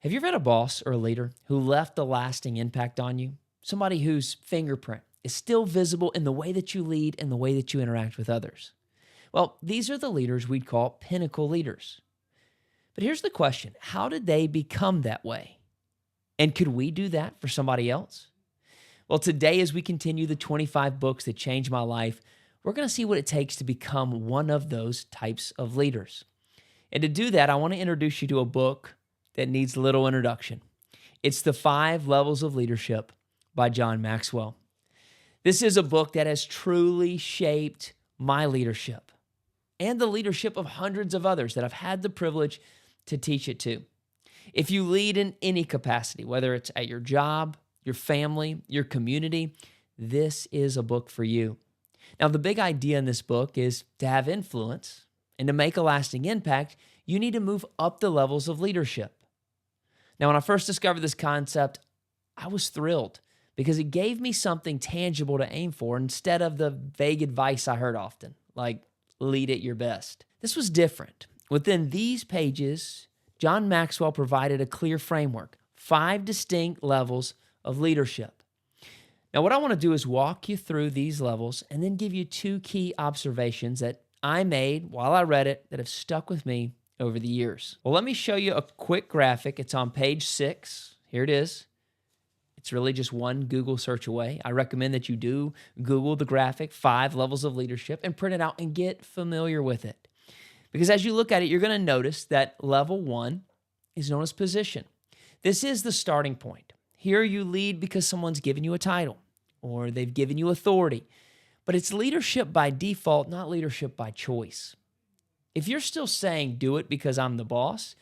Have you ever had a boss or a leader who left a lasting impact on you? Somebody whose fingerprint is still visible in the way that you lead and the way that you interact with others. Well, these are the leaders we'd call pinnacle leaders. But here's the question: how did they become that way? And could we do that for somebody else? Well, today, as we continue the 25 books that changed my life, we're going to see what it takes to become one of those types of leaders. And to do that, I want to introduce you to a book that needs little introduction. It's The 5 Levels of Leadership by John Maxwell. This is a book that has truly shaped my leadership and the leadership of hundreds of others that I've had the privilege to teach it to. If you lead in any capacity, whether it's at your job, your family, your community, this is a book for you. Now, the big idea in this book is to have influence and to make a lasting impact, you need to move up the levels of leadership. Now, when I first discovered this concept, I was thrilled because it gave me something tangible to aim for instead of the vague advice I heard often, like lead at your best. This was different. Within these pages, John Maxwell provided a clear framework, 5 distinct levels of leadership. Now, what I want to do is walk you through these levels and then give you 2 key observations that I made while I read it that have stuck with me over the years. Well, let me show you a quick graphic. It's on page 6. Here it is. It's really just one Google search away. I recommend that you do Google the graphic, 5 levels of leadership, and print it out and get familiar with it. Because as you look at it, you're going to notice that level 1 is known as position. This is the starting point. Here you lead because someone's given you a title or they've given you authority. But it's leadership by default, not leadership by choice. If you're still saying, do it because I'm the boss,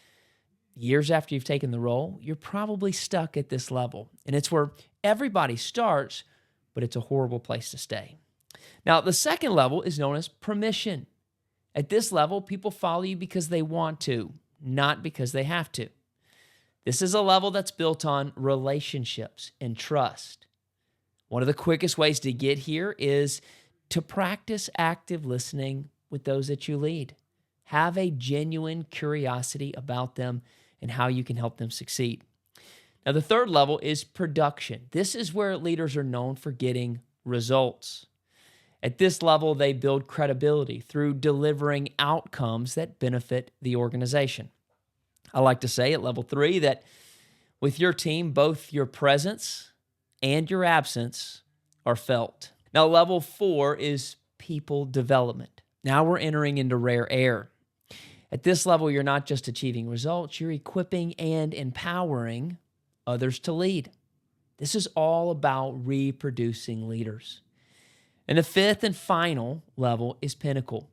years after you've taken the role, you're probably stuck at this level. And it's where everybody starts, but it's a horrible place to stay. Now, the second level is known as permission. At this level, people follow you because they want to, not because they have to. This is a level that's built on relationships and trust. One of the quickest ways to get here is to practice active listening with those that you lead. Have a genuine curiosity about them and how you can help them succeed. Now, the third level is production. This is where leaders are known for getting results. At this level, they build credibility through delivering outcomes that benefit the organization. I like to say at level 3 that with your team, both your presence and your absence are felt. Now, level 4 is people development. Now we're entering into rare air. At this level, you're not just achieving results, you're equipping and empowering others to lead. This is all about reproducing leaders. And the 5th and final level is pinnacle.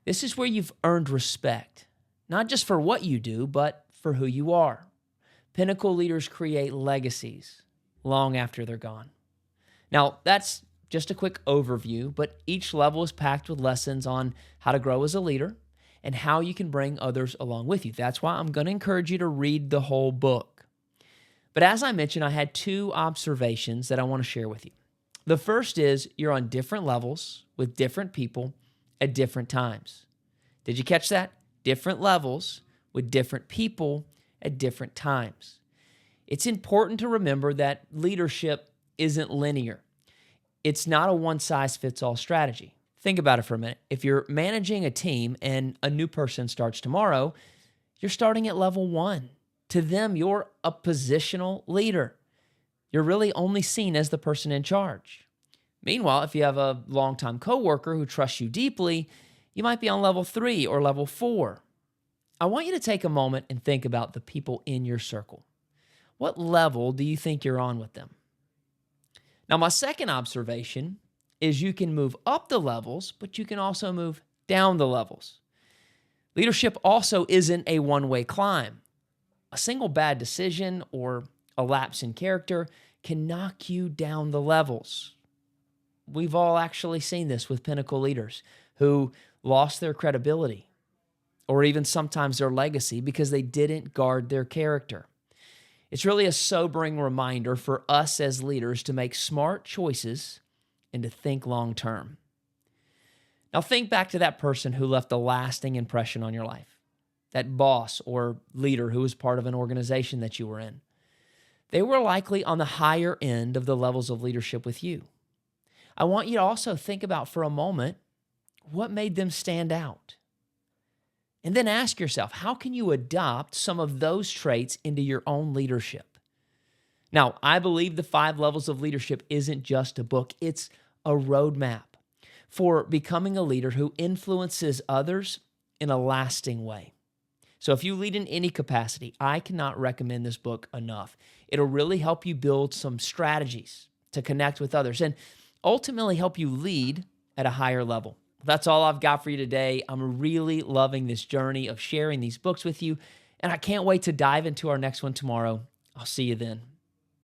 This is where you've earned respect, not just for what you do, but for who you are. Pinnacle leaders create legacies long after they're gone. Now, that's just a quick overview, but each level is packed with lessons on how to grow as a leader and how you can bring others along with you. That's why I'm going to encourage you to read the whole book. But as I mentioned, I had 2 observations that I want to share with you. The first is you're on different levels with different people at different times. Did you catch that? Different levels with different people at different times. It's important to remember that leadership isn't linear. It's not a one-size-fits-all strategy. Think about it for a minute. If you're managing a team and a new person starts tomorrow, you're starting at level 1. To them, you're a positional leader. You're really only seen as the person in charge. Meanwhile, if you have a longtime coworker who trusts you deeply, you might be on level 3 or level 4. I want you to take a moment and think about the people in your circle. What level do you think you're on with them? Now, my second observation is you can move up the levels, but you can also move down the levels. Leadership also isn't a one-way climb. A single bad decision or a lapse in character can knock you down the levels. We've all actually seen this with pinnacle leaders who lost their credibility or even sometimes their legacy because they didn't guard their character. It's really a sobering reminder for us as leaders to make smart choices and to think long term. Now think back to that person who left a lasting impression on your life. that boss or leader who was part of an organization that you were in. They were likely on the higher end of the levels of leadership with you. I want you to also think about for a moment what made them stand out. And then ask yourself, how can you adopt some of those traits into your own leadership? Now, I believe the 5 levels of leadership isn't just a book, it's a roadmap for becoming a leader who influences others in a lasting way. So if you lead in any capacity, I cannot recommend this book enough. It'll really help you build some strategies to connect with others and ultimately help you lead at a higher level. That's all I've got for you today. I'm really loving this journey of sharing these books with you, and I can't wait to dive into our next one tomorrow. I'll see you then.